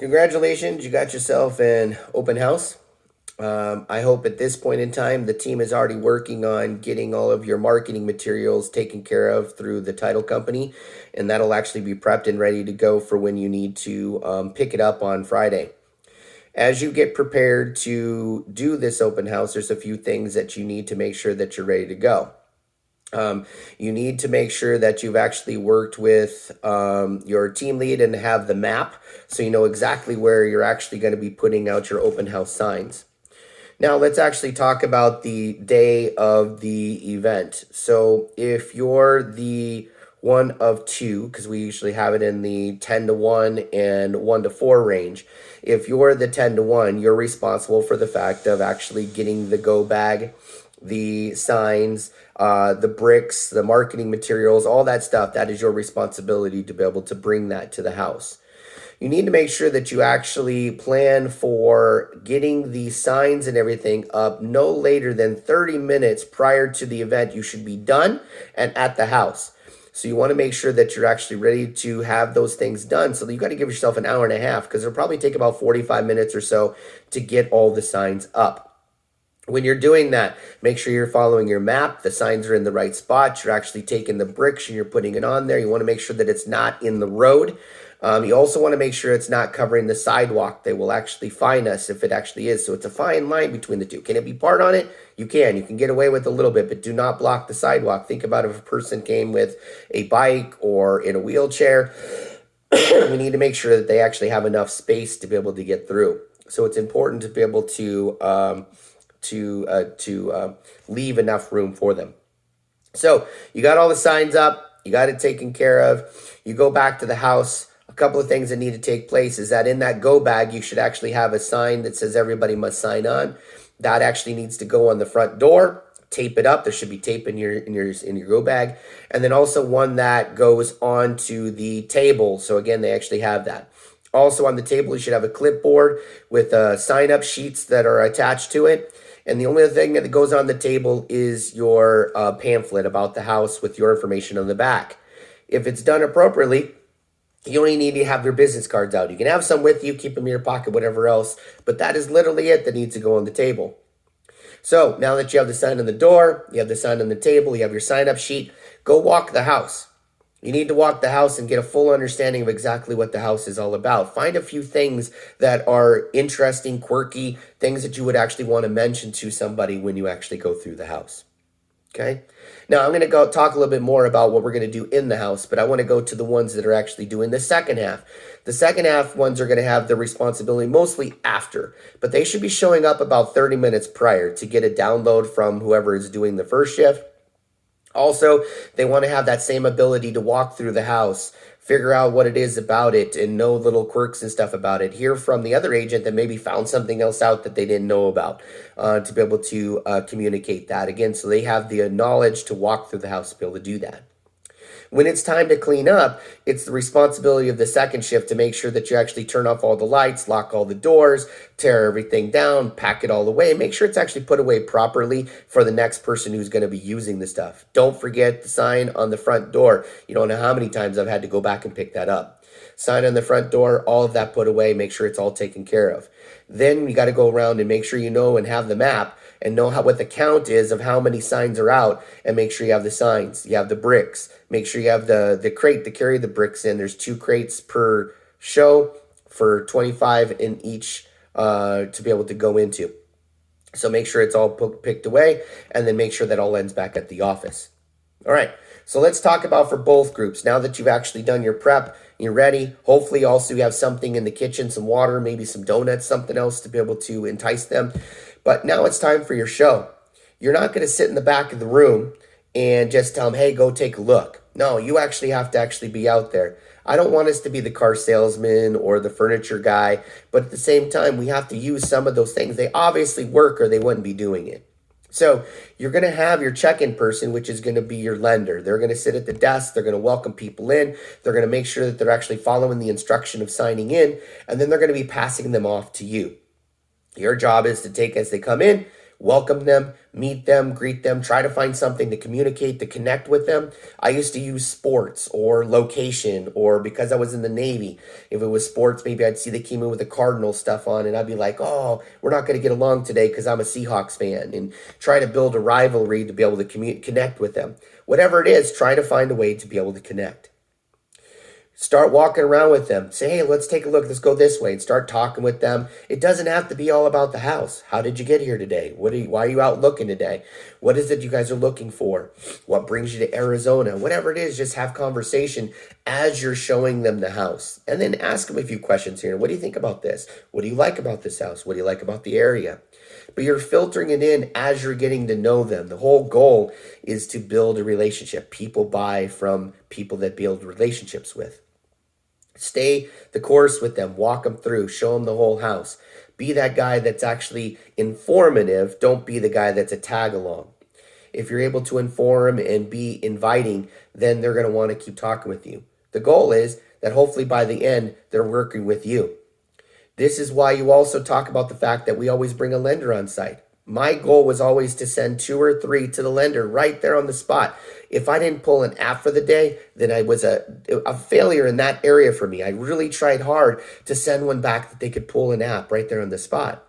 Congratulations, you got yourself an open house. I hope at this point in time the team is already working on getting all of your marketing materials taken care of through the title company, and that'll actually be prepped and ready to go for when you need to pick it up on Friday. As you get prepared to do this open house, there's a few things that you need to make sure that you're ready to go. You need to make sure that you've actually worked with your team lead and have the map so you know exactly where you're actually going to be putting out your open house signs. Now, let's actually talk about the day of the event. So, if you're the one of two, because we usually have it in the 10 to 1 and 1 to 4 range. If you're the 10 to 1, you're responsible for the fact of actually getting the go bag, the signs, the bricks, the marketing materials, all that stuff. That is your responsibility to be able to bring that to the house. You need to make sure that you actually plan for getting the signs and everything up no later than 30 minutes prior to the event. You should be done and at the house. So you want to make sure that you're actually ready to have those things done. So you got to give yourself an hour and a half because it'll probably take about 45 minutes or so to get all the signs up. When you're doing that, make sure you're following your map. The signs are in the right spot. You're actually taking the bricks and you're putting it on there. You want to make sure that it's not in the road. You also want to make sure it's not covering the sidewalk. They will actually fine us if it actually is. So it's a fine line between the two. Can it be part on it? You can. You can get away with a little bit, but do not block the sidewalk. Think about if a person came with a bike or in a wheelchair. We need to make sure that they actually have enough space to be able to get through. So it's important to be able to leave enough room for them. So you got all the signs up. You got it taken care of. You go back to the house. A couple of things that need to take place is that in that go bag, you should actually have a sign that says everybody must sign on. That actually needs to go on the front door. Tape it up. There should be tape in your go bag, and then also one that goes onto the table. So again, they actually have that. Also on the table, you should have a clipboard with sign-up sheets that are attached to it. And the only other thing that goes on the table is your pamphlet about the house with your information on the back. If it's done appropriately, you only need to have your business cards out. You can have some with you, keep them in your pocket, whatever else, but that is literally it that needs to go on the table. So now that you have the sign on the door, you have the sign on the table, you have your sign-up sheet, go walk the house. You need to walk the house and get a full understanding of exactly what the house is all about. Find a few things that are interesting, quirky, things that you would actually want to mention to somebody when you actually go through the house. Okay. Now I'm going to go talk a little bit more about what we're going to do in the house, but I want to go to the ones that are actually doing the second half. The second half ones are going to have the responsibility mostly after, but they should be showing up about 30 minutes prior to get a download from whoever is doing the first shift. Also, they want to have that same ability to walk through the house, figure out what it is about it, and know little quirks and stuff about it. Hear from the other agent that maybe found something else out that they didn't know about to be able to communicate that. Again, so they have the knowledge to walk through the house to be able to do that. When it's time to clean up, it's the responsibility of the second shift to make sure that you actually turn off all the lights, lock all the doors, tear everything down, pack it all away, make sure it's actually put away properly for the next person who's going to be using the stuff. Don't forget the sign on the front door. You don't know how many times I've had to go back and pick that up. Sign on the front door, all of that put away, make sure it's all taken care of. Then you got to go around and make sure you know and have the map and know what the count is of how many signs are out, and make sure you have the signs, you have the bricks, make sure you have the crate to carry the bricks in. There's 2 crates per show for 25 in each to be able to go into. So make sure it's all picked away, and then make sure that all ends back at the office. All right, so let's talk about for both groups. Now that you've actually done your prep, you're ready. Hopefully also you have something in the kitchen, some water, maybe some donuts, something else to be able to entice them. But now it's time for your show. You're not going to sit in the back of the room and just tell them, hey, go take a look. No, you actually have to actually be out there. I don't want us to be the car salesman or the furniture guy, but at the same time, we have to use some of those things. They obviously work or they wouldn't be doing it. So you're going to have your check-in person, which is going to be your lender. They're going to sit at the desk. They're going to welcome people in. They're going to make sure that they're actually following the instruction of signing in, and then they're going to be passing them off to you. Your job is to take as they come in, welcome them, meet them, greet them, try to find something to communicate, to connect with them. I used to use sports or location, or because I was in the Navy, if it was sports, maybe I'd see they came in with the Cardinal stuff on and I'd be like, oh, we're not going to get along today because I'm a Seahawks fan, and try to build a rivalry to be able to connect with them. Whatever it is, try to find a way to be able to connect. Start walking around with them. Say, hey, let's take a look. Let's go this way, and start talking with them. It doesn't have to be all about the house. How did you get here today? Why are you out looking today? What is it you guys are looking for? What brings you to Arizona? Whatever it is, just have conversation as you're showing them the house. And then ask them a few questions here. What do you think about this? What do you like about this house? What do you like about the area? But you're filtering it in as you're getting to know them. The whole goal is to build a relationship. People buy from people that build relationships with. Stay the course with them, walk them through, show them the whole house. Be that guy that's actually informative. Don't be the guy that's a tag along. If you're able to inform and be inviting, then they're going to want to keep talking with you. The goal is that hopefully by the end, they're working with you. This is why you also talk about the fact that we always bring a lender on site. My goal was always to send 2 or 3 to the lender right there on the spot. If I didn't pull an app for the day, then I was a failure in that area for me. I really tried hard to send one back that they could pull an app right there on the spot.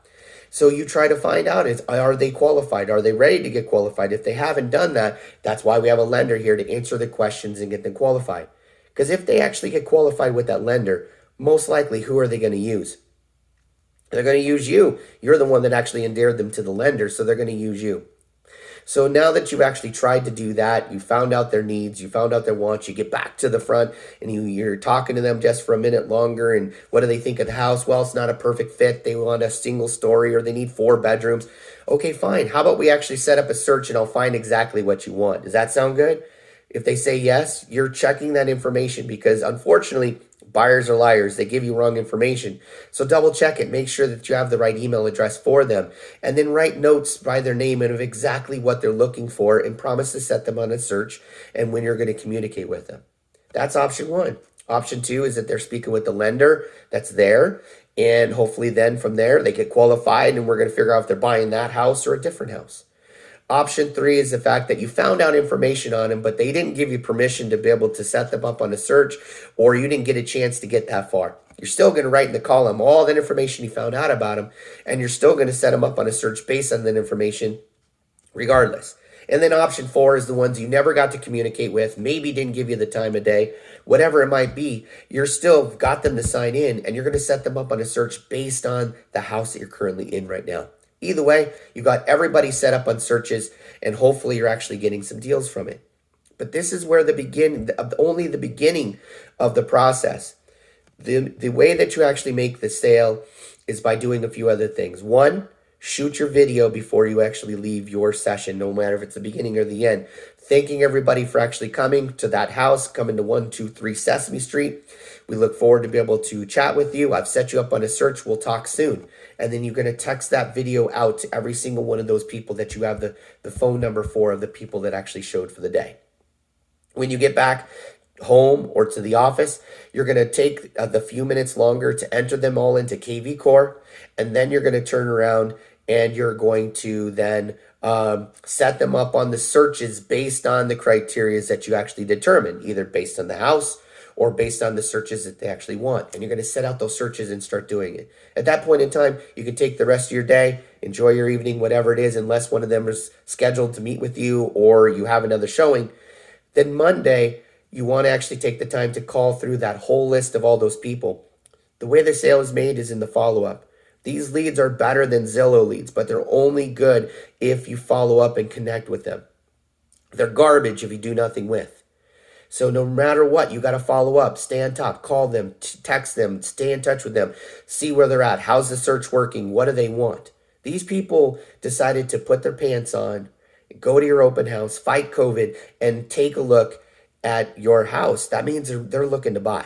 So you try to find out, are they qualified? Are they ready to get qualified? If they haven't done that, that's why we have a lender here to answer the questions and get them qualified. Because if they actually get qualified with that lender, most likely, who are they going to use? They're going to use you. You're the one that actually endeared them to the lender, so they're going to use you. So now that you've actually tried to do that, you found out their needs, you found out their wants, you get back to the front and you're talking to them just for a minute longer. And what do they think of the house? Well, it's not a perfect fit. They want a single story, or they need 4 bedrooms. Okay, fine. How about we actually set up a search and I'll find exactly what you want? Does that sound good? If they say yes, you're checking that information, because unfortunately, buyers are liars. They give you wrong information. So double check it. Make sure that you have the right email address for them. And then write notes by their name and of exactly what they're looking for, and promise to set them on a search and when you're going to communicate with them. That's option 1. Option 2 is that they're speaking with the lender that's there. And hopefully then from there, they get qualified and we're going to figure out if they're buying that house or a different house. Option 3 is the fact that you found out information on them, but they didn't give you permission to be able to set them up on a search, or you didn't get a chance to get that far. You're still going to write in the column all that information you found out about them, and you're still going to set them up on a search based on that information regardless. And then option 4 is the ones you never got to communicate with, maybe didn't give you the time of day, whatever it might be. You're still got them to sign in, and you're going to set them up on a search based on the house that you're currently in right now. Either way, you got everybody set up on searches, and hopefully you're actually getting some deals from it. But this is where only the beginning of the process. The way that you actually make the sale is by doing a few other things. 1, shoot your video before you actually leave your session, no matter if it's the beginning or the end. Thanking everybody for actually coming to that house, coming to 123 Sesame Street. We look forward to be able to chat with you. I've set you up on a search. We'll talk soon. And then you're going to text that video out to every single one of those people that you have the phone number for, of the people that actually showed for the day. When you get back home or to the office, you're going to take the few minutes longer to enter them all into KV Core. And then you're going to turn around and you're going to then set them up on the searches based on the criteria that you actually determine, either based on the house or based on the searches that they actually want. And you're going to set out those searches and start doing it. At that point in time, you can take the rest of your day, enjoy your evening, whatever it is, unless one of them is scheduled to meet with you or you have another showing. Then Monday, you want to actually take the time to call through that whole list of all those people. The way the sale is made is in the follow-up. These leads are better than Zillow leads, but they're only good if you follow up and connect with them. They're garbage if you do nothing with. So no matter what, you got to follow up, stay on top, call them, text them, stay in touch with them, see where they're at. How's the search working? What do they want? These people decided to put their pants on, go to your open house, fight COVID, and take a look at your house. That means they're looking to buy.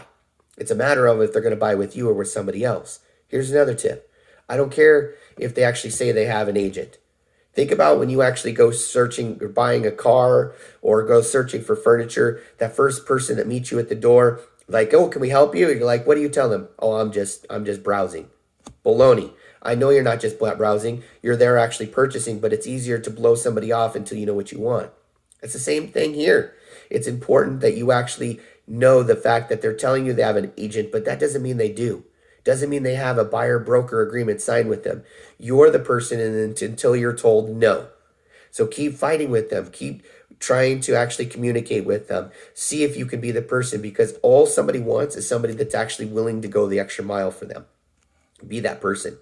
It's a matter of if they're going to buy with you or with somebody else. Here's another tip. I don't care if they actually say they have an agent. Think about when you actually go searching or buying a car or go searching for furniture, that first person that meets you at the door, like, oh, can we help you? And you're like, what do you tell them? Oh, I'm just browsing. Baloney. I know you're not just browsing, you're there actually purchasing, but it's easier to blow somebody off until you know what you want. It's the same thing here. It's important that you actually know the fact that they're telling you they have an agent, but that doesn't mean they do. Doesn't mean they have a buyer broker agreement signed with them. You're the person until you're told no. So keep fighting with them. Keep trying to actually communicate with them. See if you can be the person, because all somebody wants is somebody that's actually willing to go the extra mile for them. Be that person.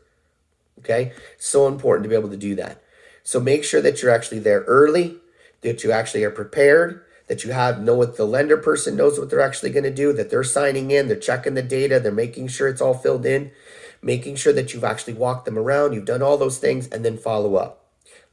Okay? So important to be able to do that. So make sure that you're actually there early, that you actually are prepared, that you know what the lender person knows what they're actually going to do, that they're signing in, they're checking the data, they're making sure it's all filled in, making sure that you've actually walked them around, you've done all those things, and then follow up.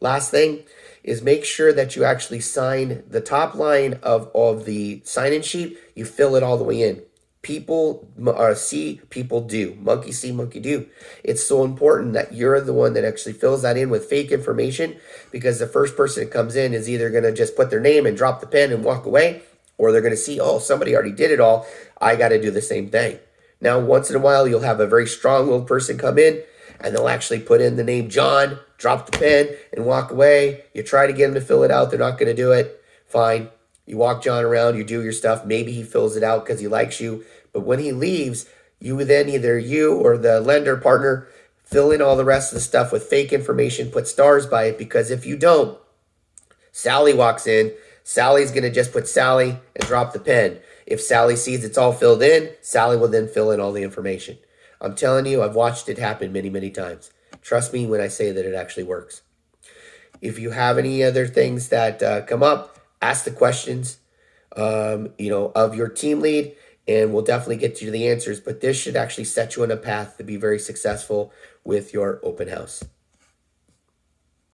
Last thing is make sure that you actually sign the top line of the sign-in sheet, you fill it all the way in. People see, people do. Monkey see, monkey do. It's so important that you're the one that actually fills that in with fake information, because the first person that comes in is either going to just put their name and drop the pen and walk away, or they're going to see, oh, somebody already did it all. I got to do the same thing. Now, once in a while, you'll have a very strong-willed person come in, and they'll actually put in the name John, drop the pen, and walk away. You try to get them to fill it out. They're not going to do it. Fine. You walk John around, you do your stuff. Maybe he fills it out because he likes you. But when he leaves, you then, either you or the lender partner, fill in all the rest of the stuff with fake information, put stars by it, because if you don't, Sally walks in, Sally's going to just put Sally and drop the pen. If Sally sees it's all filled in, Sally will then fill in all the information. I'm telling you, I've watched it happen many, many times. Trust me when I say that it actually works. If you have any other things that come up, ask the questions, of your team lead, and we'll definitely get you the answers. But this should actually set you on a path to be very successful with your open house.